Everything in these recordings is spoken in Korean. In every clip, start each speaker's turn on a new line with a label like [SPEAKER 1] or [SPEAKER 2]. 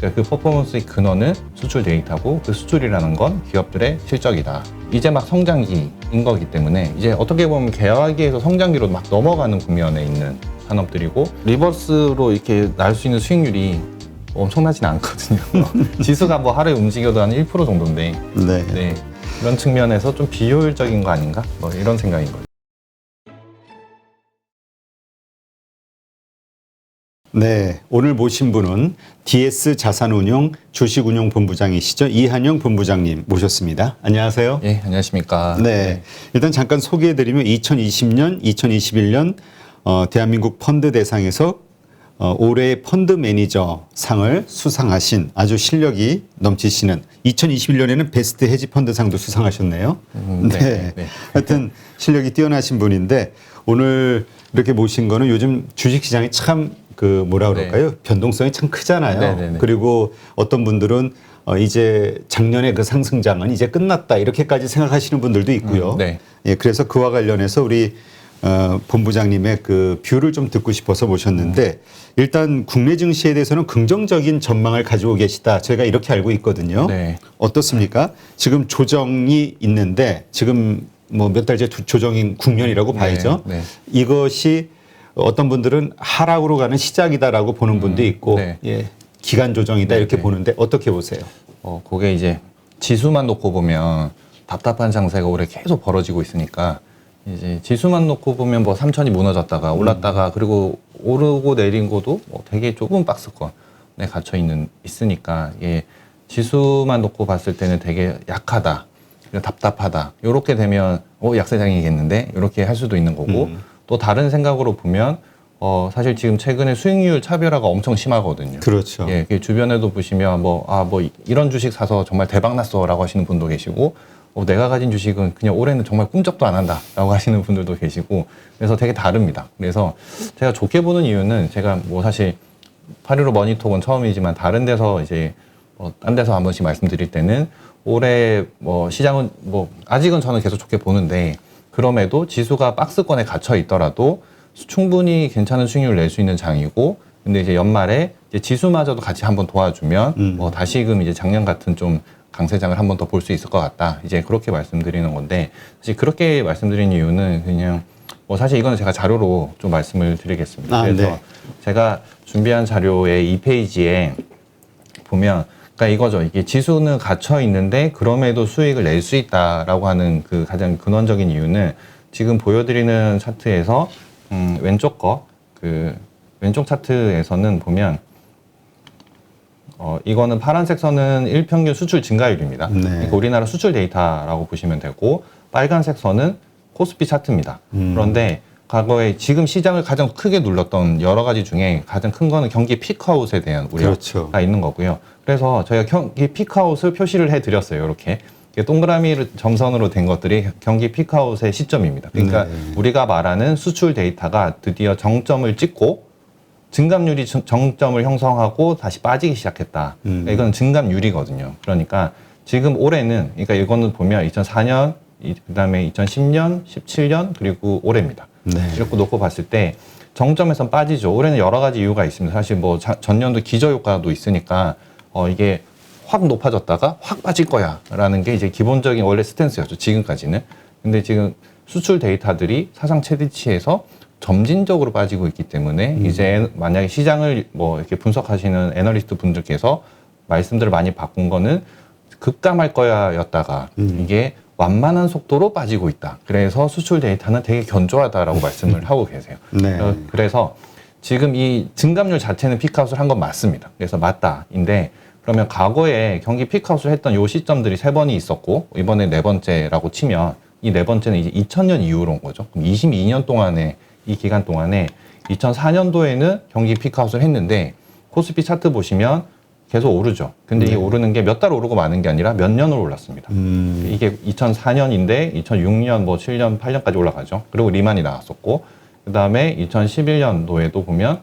[SPEAKER 1] 그러니까 그 퍼포먼스의 근원은 수출 데이터고 그 수출이라는 건 기업들의 실적이다. 이제 막 성장기인 거기 때문에 이제 어떻게 보면 개화기에서 성장기로 막 넘어가는 국면에 있는 산업들이고 리버스로 이렇게 날 수 있는 수익률이 엄청나진 않거든요. 지수가 뭐 하루에 움직여도 한 1% 정도인데
[SPEAKER 2] 네.
[SPEAKER 1] 네, 그런 측면에서 좀 비효율적인 거 아닌가? 뭐 이런 생각인 거죠.
[SPEAKER 2] 네, 오늘 모신 분은 DS 자산운용 주식운용본부장이시죠. 이한영 본부장님 모셨습니다. 안녕하세요.
[SPEAKER 1] 예, 안녕하십니까.
[SPEAKER 2] 네, 일단 잠깐 소개해드리면 2020년, 2021년 대한민국 펀드 대상에서 올해의 펀드 매니저 상을 수상하신 아주 실력이 넘치시는 2021년에는 베스트 헤지 펀드 상도 수상하셨네요. 네. 하여튼 실력이 뛰어나신 분인데 오늘 이렇게 모신 거는 요즘 주식시장이 참 그 뭐라 그럴까요? 변동성이 참 크잖아요.
[SPEAKER 1] 네네네.
[SPEAKER 2] 그리고 어떤 분들은 이제 작년에 그 상승장은 이제 끝났다 이렇게까지 생각하시는 분들도 있고요.
[SPEAKER 1] 네.
[SPEAKER 2] 예, 그래서 그와 관련해서 우리 본부장님의 그 뷰를 좀 듣고 싶어서 모셨는데 일단 국내 증시에 대해서는 긍정적인 전망을 가지고 계시다. 저희가 이렇게 알고 있거든요.
[SPEAKER 1] 네.
[SPEAKER 2] 어떻습니까? 지금 조정이 있는데 지금 뭐 몇 달째 조정인 국면이라고 봐야죠.
[SPEAKER 1] 네.
[SPEAKER 2] 이것이 어떤 분들은 하락으로 가는 시작이다라고 보는 분도 있고
[SPEAKER 1] 네.
[SPEAKER 2] 예, 기간 조정이다 이렇게
[SPEAKER 1] 네.
[SPEAKER 2] 보는데 어떻게 보세요?
[SPEAKER 1] 그게 이제 지수만 놓고 보면 답답한 장세가 올해 계속 벌어지고 있으니까 이제 지수만 놓고 보면 뭐 3천이 무너졌다가 올랐다가 그리고 오르고 내린 것도 뭐 되게 좁은 박스권에 갇혀 있으니까 예, 지수만 놓고 봤을 때는 되게 약하다, 답답하다. 이렇게 되면 약세장이겠는데 이렇게 할 수도 있는 거고 또 다른 생각으로 보면 사실 지금 최근에 수익률 차별화가 엄청 심하거든요.
[SPEAKER 2] 그렇죠.
[SPEAKER 1] 예, 주변에도 보시면 뭐 이런 주식 사서 정말 대박 났어라고 하시는 분도 계시고 내가 가진 주식은 그냥 올해는 정말 꿈쩍도 안 한다라고 하시는 분들도 계시고 그래서 되게 다릅니다. 그래서 제가 좋게 보는 이유는 제가 뭐 사실 8.15 머니톡은 처음이지만 다른 데서 이제 딴 데서 한 번씩 말씀드릴 때는 올해 뭐 시장은 뭐 아직은 저는 계속 좋게 보는데 그럼에도 지수가 박스권에 갇혀 있더라도 충분히 괜찮은 수익률을 낼 수 있는 장이고 근데 이제 연말에 이제 지수마저도 같이 한번 도와주면 뭐 다시금 이제 작년 같은 좀 강세장을 한번 더 볼 수 있을 것 같다. 이제 그렇게 말씀드리는 건데 사실 그렇게 말씀드린 이유는 그냥 뭐 사실 이거는 제가 자료로 좀 말씀을 드리겠습니다. 그래서
[SPEAKER 2] 네.
[SPEAKER 1] 제가 준비한 자료의 2페이지에 보면 그러니까 이거죠. 이게 지수는 갇혀 있는데 그럼에도 수익을 낼 수 있다라고 하는 그 가장 근원적인 이유는 지금 보여드리는 차트에서 왼쪽 왼쪽 차트에서는 보면 이거는 파란색 선은 일평균 수출 증가율입니다.
[SPEAKER 2] 네.
[SPEAKER 1] 그러니까 우리나라 수출 데이터라고 보시면 되고 빨간색 선은 코스피 차트입니다. 그런데 과거에 지금 시장을 가장 크게 눌렀던 여러 가지 중에 가장 큰 거는 경기 피크아웃에 대한 우려가
[SPEAKER 2] 그렇죠.
[SPEAKER 1] 있는 거고요. 그래서 저희가 경기 피크아웃을 표시를 해드렸어요. 이렇게 동그라미 점선으로 된 것들이 경기 피크아웃의 시점입니다. 그러니까 우리가 말하는 수출 데이터가 드디어 정점을 찍고 증감률이 정점을 형성하고 다시 빠지기 시작했다. 그러니까 이건 증감률이거든요. 그러니까 지금 올해는 그러니까 이거는 보면 2004년, 그다음에 2010년, 17년 그리고 올해입니다.
[SPEAKER 2] 네.
[SPEAKER 1] 이렇게 놓고 봤을 때 정점에선 빠지죠. 올해는 여러 가지 이유가 있습니다. 사실 뭐 전년도 기저효과도 있으니까 이게 확 높아졌다가 확 빠질 거야라는 게 이제 기본적인 원래 스탠스였죠. 지금까지는. 근데 지금 수출 데이터들이 사상 최대치에서 점진적으로 빠지고 있기 때문에 이제 만약에 시장을 뭐 이렇게 분석하시는 애널리스트 분들께서 말씀들을 많이 바꾼 거는 급감할 거야였다가 이게 완만한 속도로 빠지고 있다. 그래서 수출 데이터는 되게 견조하다라고 말씀을 하고 계세요.
[SPEAKER 2] 네.
[SPEAKER 1] 그래서 지금 이 증감률 자체는 피크아웃을 한 건 맞습니다. 그래서 맞다인데 그러면 과거에 경기 피크아웃을 했던 요 시점들이 3번이 있었고 이번에 4번째라고 치면 이 4번째는 이제 2000년 이후로 온 거죠. 그럼 22년 동안에 이 기간 동안에 2004년도에는 경기 피크아웃을 했는데 코스피 차트 보시면 계속 오르죠. 근데 이게 오르는 게 몇 달 오르고 마는 게 아니라 몇 년으로 올랐습니다. 이게 2004년인데 2006년, 뭐 7년, 8년까지 올라가죠. 그리고 리만이 나왔었고 그 다음에 2011년도에도 보면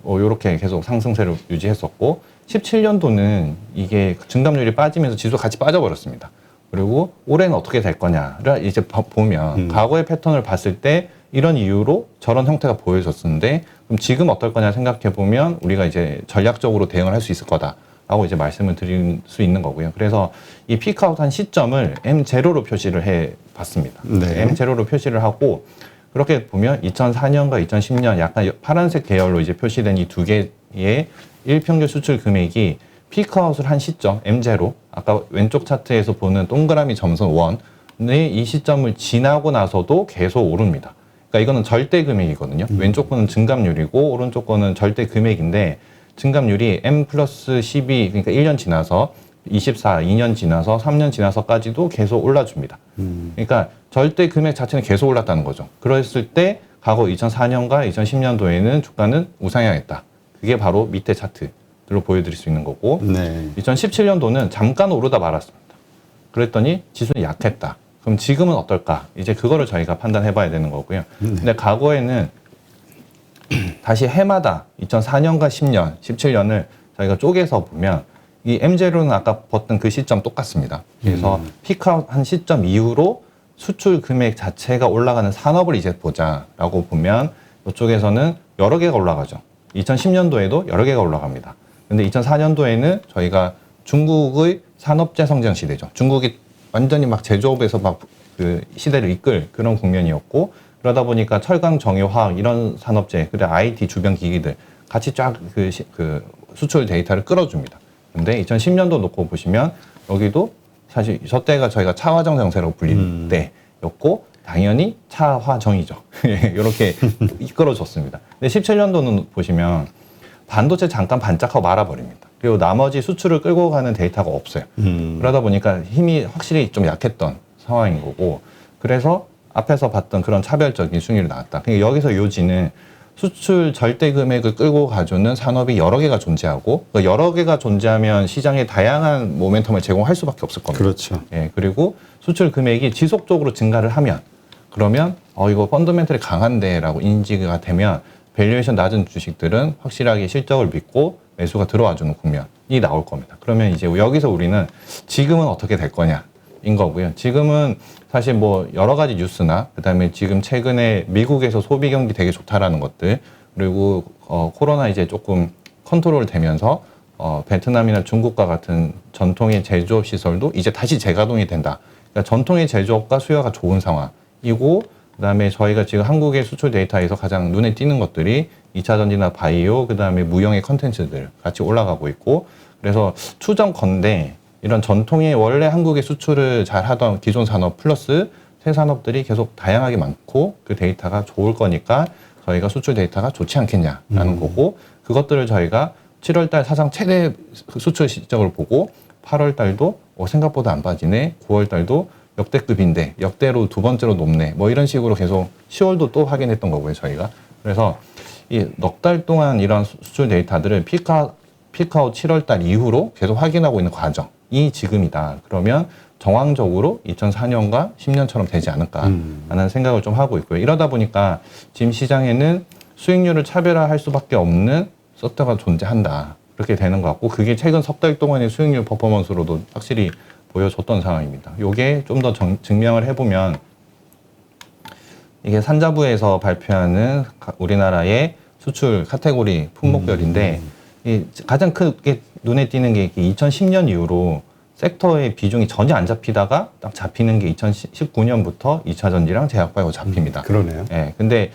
[SPEAKER 1] 이렇게 계속 상승세를 유지했었고 17년도는 이게 증감률이 빠지면서 지수가 같이 빠져버렸습니다. 그리고 올해는 어떻게 될 거냐를 이제 보면 과거의 패턴을 봤을 때 이런 이유로 저런 형태가 보여졌었는데 그럼 지금 어떨 거냐 생각해 보면 우리가 이제 전략적으로 대응을 할 수 있을 거다라고 라고 이제 말씀을 드릴 수 있는 거고요. 그래서 이 피크아웃 한 시점을 M0로 표시를 해 봤습니다.
[SPEAKER 2] 네.
[SPEAKER 1] M0로 표시를 하고 그렇게 보면 2004년과 2010년 약간 파란색 계열로 이제 표시된 이 두 개의 일평균 수출 금액이 피크아웃을 한 시점 M0 아까 왼쪽 차트에서 보는 동그라미 점선 1의 이 시점을 지나고 나서도 계속 오릅니다. 그러니까 이거는 절대 금액이거든요. 왼쪽 거는 증감률이고 오른쪽 거는 절대 금액인데 증감률이 M 플러스 12 그러니까 1년 지나서 24, 2년 지나서 3년 지나서까지도 계속 올라줍니다. 그러니까 절대 금액 자체는 계속 올랐다는 거죠. 그랬을 때 과거 2004년과 2010년도에는 주가는 우상향했다. 그게 바로 밑에 차트로 보여드릴 수 있는 거고
[SPEAKER 2] 네.
[SPEAKER 1] 2017년도는 잠깐 오르다 말았습니다. 그랬더니 지수는 약했다. 그럼 지금은 어떨까? 이제 그거를 저희가 판단해 봐야 되는 거고요. 근데 과거에는 다시 해마다 2004년과 10년, 17년을 저희가 쪼개서 보면 이 M0는 아까 봤던 그 시점 똑같습니다. 그래서 피크아웃 한 시점 이후로 수출 금액 자체가 올라가는 산업을 이제 보자라고 보면 이쪽에서는 여러 개가 올라가죠. 2010년도에도 여러 개가 올라갑니다. 근데 2004년도에는 저희가 중국의 산업재성장 시대죠. 중국이 완전히 막 제조업에서 막 그 시대를 이끌 그런 국면이었고 그러다 보니까 철강, 정유, 화학 이런 산업재, 그리고 IT 주변 기기들 같이 쫙 그 수출 데이터를 끌어줍니다. 근데 2010년도 놓고 보시면 여기도 사실 저 때가 저희가 차화정 정세라고 불리는 때였고 당연히 차화정이죠. 이렇게 이끌어줬습니다. 근데 17년도는 보시면 반도체 잠깐 반짝하고 말아버립니다. 그리고 나머지 수출을 끌고 가는 데이터가 없어요. 그러다 보니까 힘이 확실히 좀 약했던 상황인 거고 그래서 앞에서 봤던 그런 차별적인 수익률이 나왔다. 그러니까 여기서 요지는 수출 절대 금액을 끌고 가주는 산업이 여러 개가 존재하고 여러 개가 존재하면 시장에 다양한 모멘텀을 제공할 수밖에 없을 겁니다.
[SPEAKER 2] 그렇죠.
[SPEAKER 1] 예, 그리고 수출 금액이 지속적으로 증가를 하면 그러면 이거 펀더멘털이 강한데라고 인지가 되면 밸류에이션 낮은 주식들은 확실하게 실적을 믿고 매수가 들어와주는 국면이 나올 겁니다. 그러면 이제 여기서 우리는 지금은 어떻게 될 거냐인 거고요. 지금은 사실 뭐 여러 가지 뉴스나 그다음에 지금 최근에 미국에서 소비 경기 되게 좋다라는 것들 그리고 코로나 이제 조금 컨트롤 되면서 베트남이나 중국과 같은 전통의 제조업 시설도 이제 다시 재가동이 된다. 그러니까 전통의 제조업과 수요가 좋은 상황이고 그다음에 저희가 지금 한국의 수출 데이터에서 가장 눈에 띄는 것들이 2차 전지나 바이오 그다음에 무형의 컨텐츠들 같이 올라가고 있고 그래서 추정컨대 이런 전통의 원래 한국의 수출을 잘 하던 기존 산업 플러스 새 산업들이 계속 다양하게 많고 그 데이터가 좋을 거니까 저희가 수출 데이터가 좋지 않겠냐라는 거고 그것들을 저희가 7월 달 사상 최대 수출 실적을 보고 8월 달도 생각보다 안 빠지네. 9월 달도 역대급인데 역대로 두 번째로 높네. 뭐 이런 식으로 계속 10월도 또 확인했던 거고요, 저희가. 그래서 이 넉 달 동안 이런 수출 데이터들을 피크아웃 7월 달 이후로 계속 확인하고 있는 과정이 지금이다. 그러면 정황적으로 2004년과 10년처럼 되지 않을까라는 생각을 좀 하고 있고요. 이러다 보니까 지금 시장에는 수익률을 차별화할 수밖에 없는 섹터가 존재한다. 그렇게 되는 것 같고 그게 최근 석 달 동안의 수익률 퍼포먼스로도 확실히 보여줬던 상황입니다. 요게 좀 더 증명을 해보면 이게 산자부에서 발표하는 우리나라의 수출 카테고리 품목별인데 이 가장 크게 눈에 띄는 게 2010년 이후로 섹터의 비중이 전혀 안 잡히다가 딱 잡히는 게 2019년부터 2차 전지랑 제약바이오 잡힙니다.
[SPEAKER 2] 그러네요.
[SPEAKER 1] 예, 근데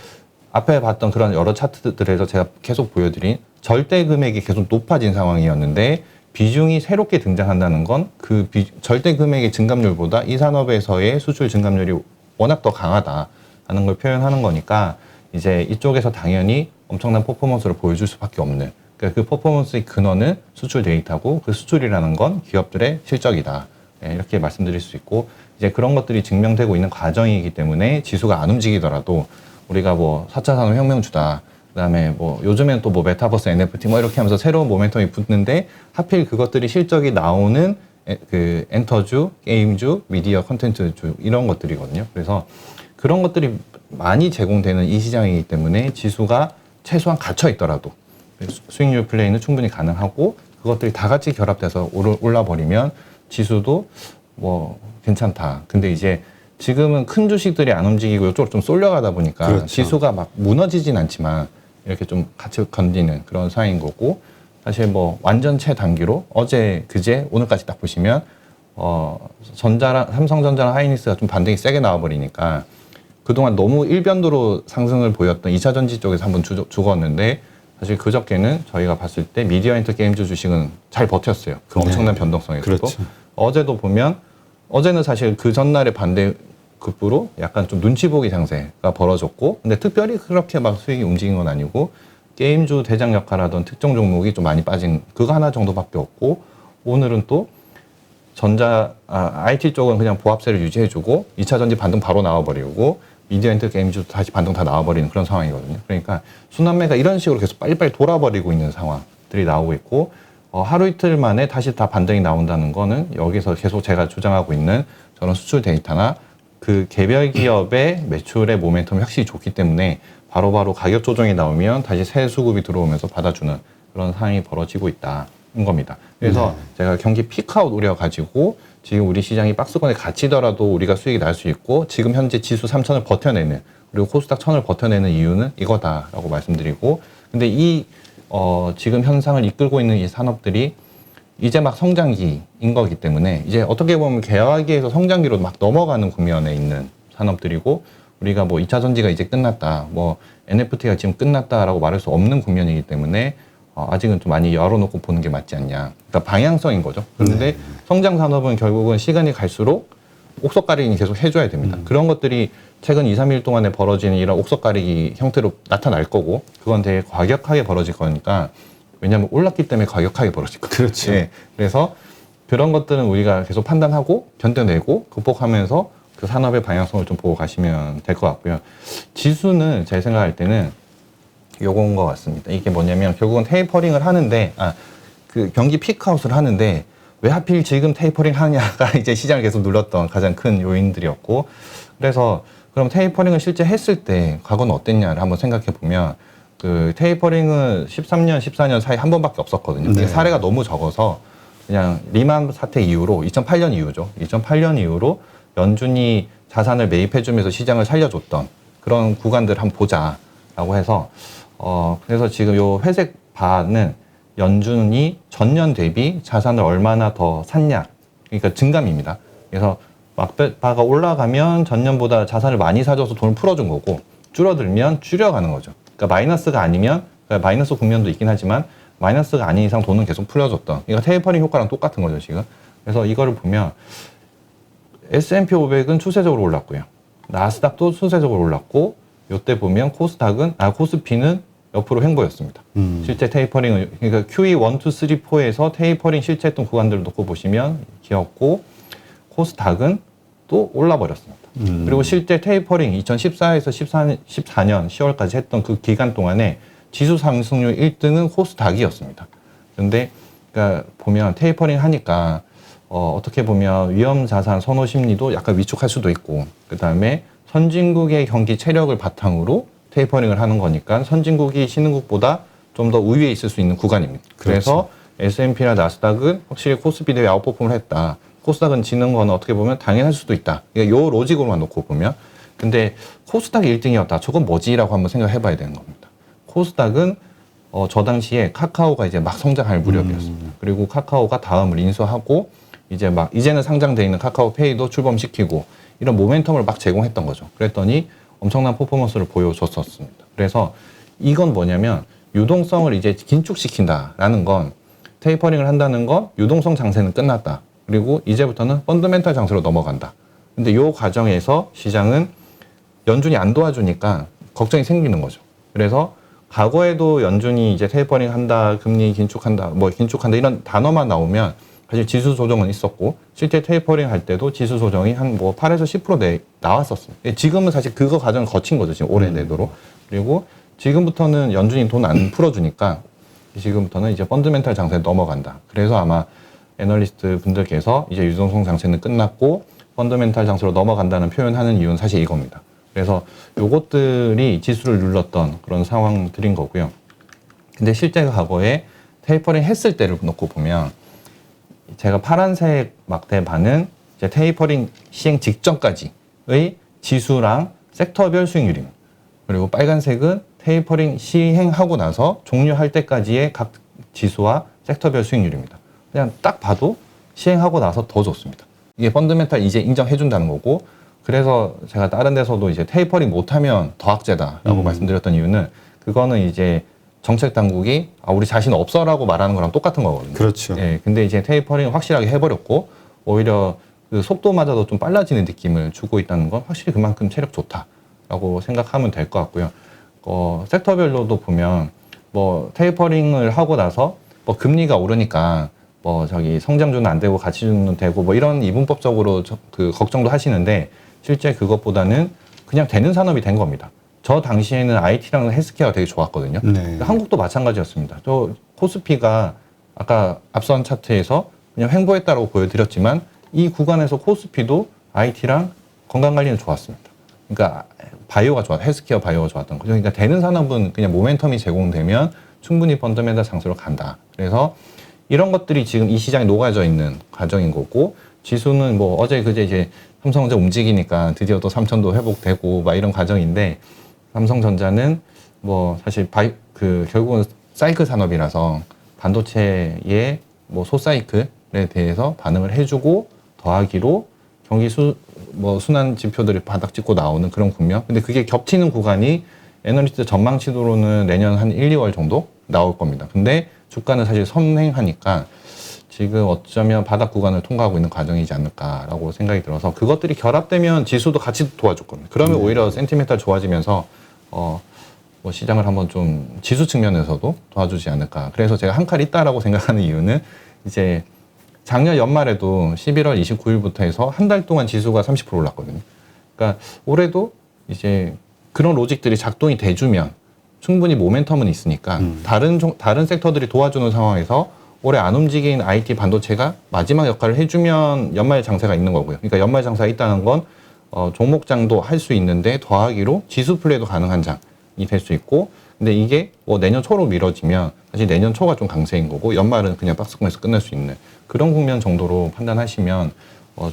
[SPEAKER 1] 앞에 봤던 그런 여러 차트들에서 제가 계속 보여드린 절대 금액이 계속 높아진 상황이었는데 비중이 새롭게 등장한다는 건 그 절대 금액의 증감률보다 이 산업에서의 수출 증감률이 워낙 더 강하다는 걸 표현하는 거니까 이제 이쪽에서 당연히 엄청난 퍼포먼스를 보여줄 수밖에 없는 그러니까 그 퍼포먼스의 근원은 수출 데이터고 그 수출이라는 건 기업들의 실적이다. 예, 이렇게 말씀드릴 수 있고 이제 그런 것들이 증명되고 있는 과정이기 때문에 지수가 안 움직이더라도 우리가 뭐 4차 산업혁명주다. 그다음에 뭐 요즘엔 또 뭐 메타버스, NFT 뭐 이렇게 하면서 새로운 모멘텀이 붙는데 하필 그것들이 실적이 나오는 그 엔터주, 게임주, 미디어 콘텐츠주 이런 것들이거든요. 그래서 그런 것들이 많이 제공되는 이 시장이기 때문에 지수가 최소한 갇혀 있더라도 수익률 플레이는 충분히 가능하고 그것들이 다 같이 결합돼서 올라버리면 지수도 뭐 괜찮다. 근데 이제 지금은 큰 주식들이 안 움직이고 이쪽으로 좀 쏠려가다 보니까
[SPEAKER 2] 그렇죠.
[SPEAKER 1] 지수가 막 무너지진 않지만 이렇게 좀 같이 건디는 그런 상황인 거고 사실 뭐 완전체 단기로 어제 그제 오늘까지 딱 보시면 전자랑 삼성전자랑 하이닉스가 좀 반등이 세게 나와버리니까 그동안 너무 일변도로 상승을 보였던 2차 전지 쪽에서 한번 죽었는데 사실 그저께는 저희가 봤을 때 미디어 엔터 게임즈 주식은 잘 버텼어요. 그 엄청난 변동성에서도.
[SPEAKER 2] 그렇죠.
[SPEAKER 1] 어제도 보면 어제는 사실 그 전날의 반대급부로 약간 좀 눈치 보기 장세가 벌어졌고 근데 특별히 그렇게 막 수익이 움직인 건 아니고 게임주 대장 역할하던 특정 종목이 좀 많이 빠진 그거 하나 정도밖에 없고 오늘은 또 IT 쪽은 그냥 보합세를 유지해주고 2차 전지 반등 바로 나와버리고 미디어 엔터 게임즈도 다시 반등 다 나와버리는 그런 상황이거든요. 그러니까 순환매가 이런 식으로 계속 빨리빨리 돌아버리고 있는 상황들이 나오고 있고 하루 이틀 만에 다시 다 반등이 나온다는 거는 여기서 계속 제가 주장하고 있는 저런 수출 데이터나 그 개별 기업의 매출의 모멘텀이 확실히 좋기 때문에 바로바로 가격 조정이 나오면 다시 새 수급이 들어오면서 받아주는 그런 상황이 벌어지고 있다는 겁니다. 그래서 제가 경기 피크아웃 우려 가지고 지금 우리 시장이 박스권에 갇히더라도 우리가 수익이 날 수 있고 지금 현재 지수 3,000을 버텨내는 그리고 코스닥 1,000을 버텨내는 이유는 이거다라고 말씀드리고 근데 이 지금 현상을 이끌고 있는 이 산업들이 이제 막 성장기인 거기 때문에 이제 어떻게 보면 개화기에서 성장기로 막 넘어가는 국면에 있는 산업들이고 우리가 뭐 2차 전지가 이제 끝났다, 뭐 NFT가 지금 끝났다라고 말할 수 없는 국면이기 때문에 아직은 좀 많이 열어놓고 보는 게 맞지 않냐. 그러니까 방향성인 거죠. 그런데 성장 산업은 결국은 시간이 갈수록 옥석 가리기 계속 해줘야 됩니다. 그런 것들이 최근 2, 3일 동안에 벌어지는 이런 옥석 가리기 형태로 나타날 거고 그건 되게 과격하게 벌어질 거니까 왜냐하면 올랐기 때문에 과격하게 벌어질 거예요.
[SPEAKER 2] 그렇죠.
[SPEAKER 1] 네. 그래서 그런 것들은 우리가 계속 판단하고 견뎌내고 극복하면서 그 산업의 방향성을 좀 보고 가시면 될 것 같고요. 지수는 제 생각할 때는 요건 것 같습니다. 이게 뭐냐면 결국은 테이퍼링을 하는데 그 경기 피크아웃을 하는데 왜 하필 지금 테이퍼링 하냐가 이제 시장을 계속 눌렀던 가장 큰 요인들이었고 그래서 그럼 테이퍼링을 실제 했을 때 과거는 어땠냐를 한번 생각해 보면 그 테이퍼링은 13년, 14년 사이 한 번밖에 없었거든요.
[SPEAKER 2] 네.
[SPEAKER 1] 사례가 너무 적어서 그냥 리만 사태 이후로 2008년 이후죠. 2008년 이후로 연준이 자산을 매입해주면서 시장을 살려줬던 그런 구간들 한번 보자라고 해서 그래서 지금 요 회색 바는 연준이 전년 대비 자산을 얼마나 더 샀냐. 그러니까 증감입니다. 그래서 막바가 올라가면 전년보다 자산을 많이 사줘서 돈을 풀어준 거고 줄어들면 줄여가는 거죠. 그러니까 마이너스가 아니면 그러니까 마이너스 국면도 있긴 하지만 마이너스가 아닌 이상 돈은 계속 풀어줬던. 이거 테이퍼링 효과랑 똑같은 거죠 지금. 그래서 이거를 보면 S&P 500은 추세적으로 올랐고요. 나스닥도 추세적으로 올랐고 요때 보면 코스피는 옆으로 횡보였습니다. 실제 테이퍼링은 그러니까 QE 1, 2, 3, 4에서 테이퍼링 실제 했던 구간들을 놓고 보시면 기었고 코스닥은 또 올라버렸습니다. 그리고 실제 테이퍼링 2014에서 14년 10월까지 했던 그 기간 동안에 지수 상승률 1등은 코스닥이었습니다. 그런데 그러니까 보면 테이퍼링 하니까 어떻게 보면 위험 자산 선호 심리도 약간 위축할 수도 있고 그다음에 선진국의 경기 체력을 바탕으로 테이퍼링을 하는 거니까 선진국이 신흥국보다 좀 더 우위에 있을 수 있는 구간입니다. 그래서 S&P나 나스닥은 확실히 코스피 대비 아웃퍼폼을 했다. 코스닥은 지는 건 어떻게 보면 당연할 수도 있다. 그러니까 요 로직으로만 놓고 보면. 근데 코스닥이 1등이었다. 저건 뭐지라고 한번 생각해 봐야 되는 겁니다. 코스닥은 저 당시에 카카오가 이제 막 성장할 무렵이었습니다. 그리고 카카오가 다음을 인수하고 이제는 상장돼 있는 카카오페이도 출범시키고 이런 모멘텀을 막 제공했던 거죠. 그랬더니 엄청난 퍼포먼스를 보여줬었습니다. 그래서 이건 뭐냐면 유동성을 이제 긴축시킨다라는 건 테이퍼링을 한다는 건 유동성 장세는 끝났다. 그리고 이제부터는 펀더멘탈 장세로 넘어간다. 근데 이 과정에서 시장은 연준이 안 도와주니까 걱정이 생기는 거죠. 그래서 과거에도 연준이 이제 테이퍼링 한다, 금리 긴축한다, 긴축한다 이런 단어만 나오면 사실 지수 조정은 있었고 실제 테이퍼링 할 때도 지수 조정이 한 8에서 10% 나왔었습니다. 지금은 사실 그거 과정을 거친 거죠. 지금 올해 내도록. 그리고 지금부터는 연준이 돈 안 풀어주니까 지금부터는 이제 펀드멘탈 장세에 넘어간다. 그래서 아마 애널리스트 분들께서 이제 유동성 장세는 끝났고 펀드멘탈 장세로 넘어간다는 표현하는 이유는 사실 이겁니다. 그래서 요것들이 지수를 눌렀던 그런 상황들인 거고요. 근데 실제 과거에 테이퍼링 했을 때를 놓고 보면 제가 파란색 막대반은 이제 테이퍼링 시행 직전까지의 지수랑 섹터별 수익률입니다. 그리고 빨간색은 테이퍼링 시행하고 나서 종료할 때까지의 각 지수와 섹터별 수익률입니다. 그냥 딱 봐도 시행하고 나서 더 좋습니다. 이게 펀드멘탈 이제 인정해준다는 거고, 그래서 제가 다른 데서도 이제 테이퍼링 못하면 더 악재다라고 말씀드렸던 이유는 그거는 이제 정책 당국이 우리 자신 없어라고 말하는 거랑 똑같은 거거든요.
[SPEAKER 2] 그렇죠.
[SPEAKER 1] 예, 근데 이제 테이퍼링 확실하게 해버렸고 오히려 그 속도마저도 좀 빨라지는 느낌을 주고 있다는 건 확실히 그만큼 체력 좋다라고 생각하면 될 것 같고요. 섹터별로도 보면 뭐 테이퍼링을 하고 나서 뭐 금리가 오르니까 뭐 저기 성장주는 안 되고 가치주는 되고 뭐 이런 이분법적으로 그 걱정도 하시는데 실제 그것보다는 그냥 되는 산업이 된 겁니다. 저 당시에는 IT랑 헬스케어가 되게 좋았거든요.
[SPEAKER 2] 네.
[SPEAKER 1] 한국도 마찬가지였습니다. 또 코스피가 아까 앞선 차트에서 그냥 횡보했다라고 보여드렸지만 이 구간에서 코스피도 IT랑 건강관리는 좋았습니다. 그러니까 바이오가 헬스케어 바이오가 좋았던 거죠. 그러니까 되는 산업은 그냥 모멘텀이 제공되면 충분히 펀더멘탈 상승으로 간다. 그래서 이런 것들이 지금 이 시장에 녹아져 있는 과정인 거고, 지수는 뭐 어제 그제 이제 삼성전자 움직이니까 드디어 또 3천도 회복되고 막 이런 과정인데, 삼성전자는 뭐 사실 결국은 사이클 산업이라서 반도체의 뭐 소사이클에 대해서 반응을 해주고 더하기로 경기 순환 지표들이 바닥 찍고 나오는 그런 국면. 근데 그게 겹치는 구간이 애널리스트 전망치로는 내년 한 1, 2월 정도 나올 겁니다. 근데 주가는 사실 선행하니까 지금 어쩌면 바닥 구간을 통과하고 있는 과정이지 않을까라고 생각이 들어서 그것들이 결합되면 지수도 같이 도와줄 겁니다. 그러면 오히려 센티멘탈 좋아지면서 뭐 시장을 한번 좀 지수 측면에서도 도와주지 않을까. 그래서 제가 한 칼 있다라고 생각하는 이유는 이제 작년 연말에도 11월 29일부터 해서 한 달 동안 지수가 30% 올랐거든요. 그러니까 올해도 이제 그런 로직들이 작동이 돼주면 충분히 모멘텀은 있으니까 다른 섹터들이 도와주는 상황에서 올해 안 움직인 IT 반도체가 마지막 역할을 해주면 연말 장세가 있는 거고요. 그러니까 연말 장세가 있다는 건 종목장도 할 수 있는데 더하기로 지수 플레이도 가능한 장이 될 수 있고, 근데 이게 뭐 내년 초로 미뤄지면 사실 내년 초가 좀 강세인 거고 연말은 그냥 박스권에서 끝낼 수 있는 그런 국면 정도로 판단하시면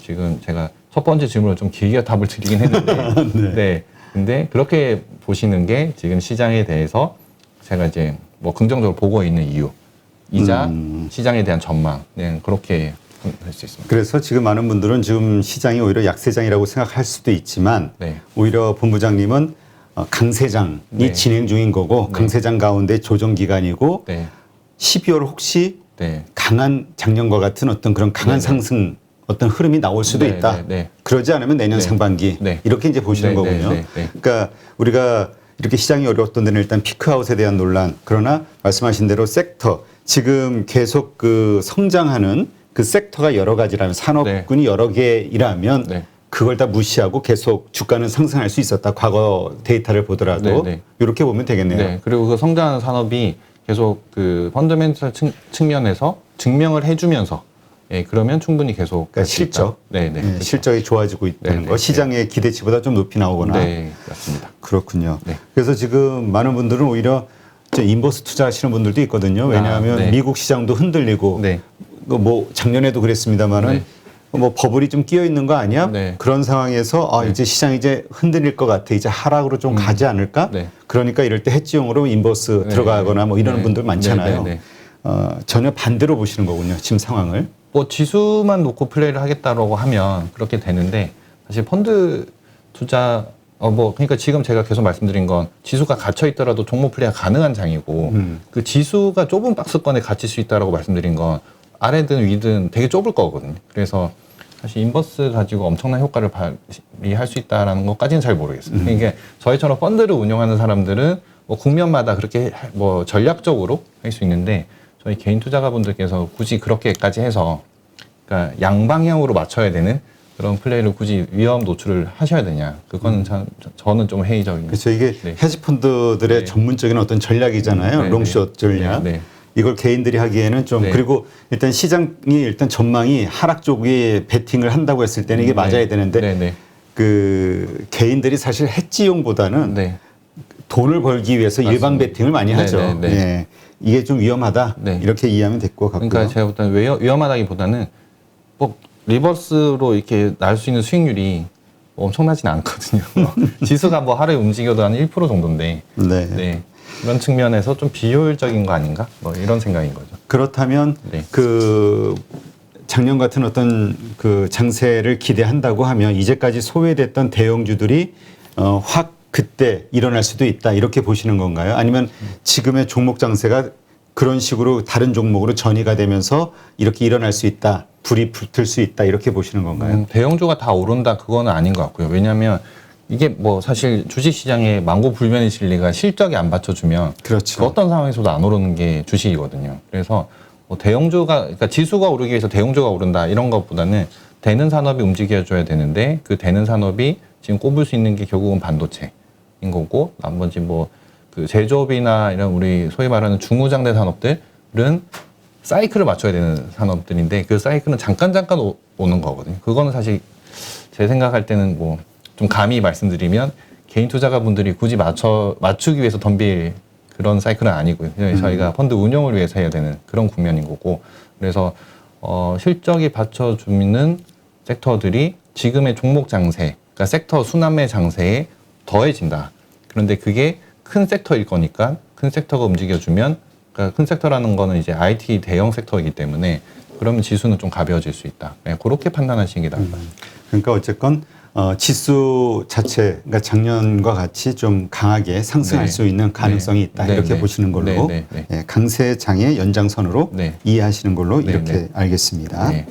[SPEAKER 1] 지금 제가 첫 번째 질문을 좀 길게 답을 드리긴 했는데
[SPEAKER 2] 네.
[SPEAKER 1] 네. 근데 그렇게 보시는 게 지금 시장에 대해서 제가 이제 뭐 긍정적으로 보고 있는 이유이자 시장에 대한 전망, 네, 그렇게 할 수 있습니다.
[SPEAKER 2] 그래서 지금 많은 분들은 지금 시장이 오히려 약세장이라고 생각할 수도 있지만
[SPEAKER 1] 네.
[SPEAKER 2] 오히려 본부장님은 강세장이
[SPEAKER 1] 네.
[SPEAKER 2] 진행 중인 거고
[SPEAKER 1] 네.
[SPEAKER 2] 강세장 가운데 조정 기간이고
[SPEAKER 1] 네.
[SPEAKER 2] 12월 혹시
[SPEAKER 1] 네.
[SPEAKER 2] 강한 작년과 같은 어떤 그런 강한
[SPEAKER 1] 네, 네.
[SPEAKER 2] 상승 어떤 흐름이 나올 수도
[SPEAKER 1] 네,
[SPEAKER 2] 있다.
[SPEAKER 1] 네, 네.
[SPEAKER 2] 그러지 않으면 내년
[SPEAKER 1] 네.
[SPEAKER 2] 상반기
[SPEAKER 1] 네.
[SPEAKER 2] 이렇게 이제 보시는
[SPEAKER 1] 네,
[SPEAKER 2] 거군요.
[SPEAKER 1] 네, 네, 네.
[SPEAKER 2] 그러니까 우리가 이렇게 시장이 어려웠던 데는 일단 피크아웃에 대한 논란, 그러나 말씀하신 대로 섹터 지금 계속 그 성장하는 그 섹터가 여러 가지라면 산업군이 여러 개이라면
[SPEAKER 1] 네.
[SPEAKER 2] 그걸 다 무시하고 계속 주가는 상승할 수 있었다. 과거 데이터를 보더라도
[SPEAKER 1] 네, 네.
[SPEAKER 2] 이렇게 보면 되겠네요.
[SPEAKER 1] 네. 그리고 그 성장하는 산업이 계속 그 펀더멘털 측면에서 증명을 해주면서 그러면 충분히 계속
[SPEAKER 2] 그러니까 실적,
[SPEAKER 1] 네, 네. 그렇죠.
[SPEAKER 2] 실적이 좋아지고 있다는
[SPEAKER 1] 네,
[SPEAKER 2] 거,
[SPEAKER 1] 네,
[SPEAKER 2] 시장의 기대치보다 좀 높이 나오거나.
[SPEAKER 1] 네, 맞습니다.
[SPEAKER 2] 그렇군요.
[SPEAKER 1] 네.
[SPEAKER 2] 그래서 지금 많은 분들은 오히려 이제 인버스 투자하시는 분들도 있거든요. 왜냐하면
[SPEAKER 1] 네.
[SPEAKER 2] 미국 시장도 흔들리고,
[SPEAKER 1] 네.
[SPEAKER 2] 뭐 작년에도 그랬습니다만은
[SPEAKER 1] 네.
[SPEAKER 2] 뭐 버블이 좀 끼어 있는 거 아니야?
[SPEAKER 1] 네.
[SPEAKER 2] 그런 상황에서 이제 시장이 이제 흔들릴 것 같아. 이제 하락으로 좀 가지 않을까?
[SPEAKER 1] 네.
[SPEAKER 2] 그러니까 이럴 때 해지용으로 인버스
[SPEAKER 1] 네.
[SPEAKER 2] 들어가거나 뭐 이러는
[SPEAKER 1] 네.
[SPEAKER 2] 분들 많잖아요.
[SPEAKER 1] 네.
[SPEAKER 2] 전혀 반대로 보시는 거군요. 지금 상황을.
[SPEAKER 1] 뭐 지수만 놓고 플레이를 하겠다라고 하면 그렇게 되는데 사실 펀드 투자 그러니까 지금 제가 계속 말씀드린 건 지수가 갇혀 있더라도 종목 플레이가 가능한 장이고 그 지수가 좁은 박스권에 갇힐 수 있다라고 말씀드린 건 아래든 위든 되게 좁을 거거든요. 그래서 사실 인버스 가지고 엄청난 효과를 발휘할 수 있다라는 것까지는 잘 모르겠어요. 그러니까 저희처럼 펀드를 운영하는 사람들은 뭐 국면마다 그렇게 뭐 전략적으로 할 수 있는데 저희 개인 투자가분들께서 굳이 그렇게까지 해서 그러니까 양방향으로 맞춰야 되는 그런 플레이를 굳이 위험 노출을 하셔야 되냐? 그거는 저는 좀 회의적인.
[SPEAKER 2] 그렇죠. 이게
[SPEAKER 1] 네.
[SPEAKER 2] 헤지펀드들의
[SPEAKER 1] 네.
[SPEAKER 2] 전문적인 어떤 전략이잖아요.
[SPEAKER 1] 네,
[SPEAKER 2] 롱숏 전략.
[SPEAKER 1] 네, 네.
[SPEAKER 2] 이걸 개인들이 하기에는 좀
[SPEAKER 1] 네.
[SPEAKER 2] 그리고 일단 시장이 일단 전망이 하락 쪽에 베팅을 한다고 했을 때는 이게
[SPEAKER 1] 네.
[SPEAKER 2] 맞아야 되는데
[SPEAKER 1] 네, 네.
[SPEAKER 2] 그 개인들이 사실 해지용보다는
[SPEAKER 1] 네.
[SPEAKER 2] 돈을 벌기 위해서 일반
[SPEAKER 1] 맞습니다.
[SPEAKER 2] 베팅을 많이
[SPEAKER 1] 네,
[SPEAKER 2] 하죠.
[SPEAKER 1] 네, 네.
[SPEAKER 2] 예. 이게 좀 위험하다.
[SPEAKER 1] 네.
[SPEAKER 2] 이렇게 이해하면 될 것 같고요.
[SPEAKER 1] 그러니까 제가 볼 때는 위험하다기보다는 뭐 리버스로 이렇게 날 수 있는 수익률이 뭐 엄청나지는 않거든요. 지수가 뭐 하루에 움직여도 한 1% 정도인데.
[SPEAKER 2] 네.
[SPEAKER 1] 네. 그런 측면에서 좀 비효율적인 거 아닌가? 뭐 이런 생각인 거죠.
[SPEAKER 2] 그렇다면
[SPEAKER 1] 네.
[SPEAKER 2] 그 작년 같은 어떤 그 장세를 기대한다고 하면 이제까지 소외됐던 대형주들이 확 그때 일어날 수도 있다 이렇게 보시는 건가요? 아니면 지금의 종목 장세가 그런 식으로 다른 종목으로 전이가 되면서 이렇게 일어날 수 있다, 불이 붙을 수 있다 이렇게 보시는 건가요?
[SPEAKER 1] 대형주가 다 오른다 그거는 아닌 것 같고요. 왜냐하면 이게 뭐 사실 주식시장의 망고불변의 진리가 실적이 안 받쳐주면
[SPEAKER 2] 그렇죠.
[SPEAKER 1] 그 어떤 상황에서도 안 오르는 게 주식이거든요. 그래서 뭐 대형주가 그러니까 지수가 오르기 위해서 대형주가 오른다 이런 것보다는 되는 산업이 움직여줘야 되는데 그 되는 산업이 지금 꼽을 수 있는 게 결국은 반도체인 거고 나머지 뭐 그 제조업이나 이런 우리 소위 말하는 중후장대 산업들은 사이클을 맞춰야 되는 산업들인데 그 사이클은 잠깐 오는 거거든요. 그거는 사실 제 생각할 때는 뭐 좀 감히 말씀드리면 개인 투자가분들이 굳이 맞추기 위해서 덤빌 그런 사이클은 아니고요. 저희가 펀드 운용을 위해서 해야 되는 그런 국면인 거고 그래서 실적이 받쳐주는 섹터들이 지금의 종목 장세, 그러니까 섹터 순환매 장세에 더해진다. 그런데 그게 큰 섹터일 거니까 큰 섹터가 움직여주면 그러니까 큰 섹터라는 거는 이제 IT 대형 섹터이기 때문에 그러면 지수는 좀 가벼워질 수 있다. 네, 그렇게 판단하시는 게 나을 것 같아요.
[SPEAKER 2] 그러니까 어쨌건 지수 자체, 그러니까 작년과 같이 좀 강하게 상승할
[SPEAKER 1] 네.
[SPEAKER 2] 수 있는 가능성이 있다
[SPEAKER 1] 네.
[SPEAKER 2] 이렇게
[SPEAKER 1] 네.
[SPEAKER 2] 보시는 걸로
[SPEAKER 1] 네. 네.
[SPEAKER 2] 예, 강세장의 연장선으로
[SPEAKER 1] 네.
[SPEAKER 2] 이해하시는 걸로
[SPEAKER 1] 네.
[SPEAKER 2] 이렇게
[SPEAKER 1] 네.
[SPEAKER 2] 알겠습니다.
[SPEAKER 1] 네.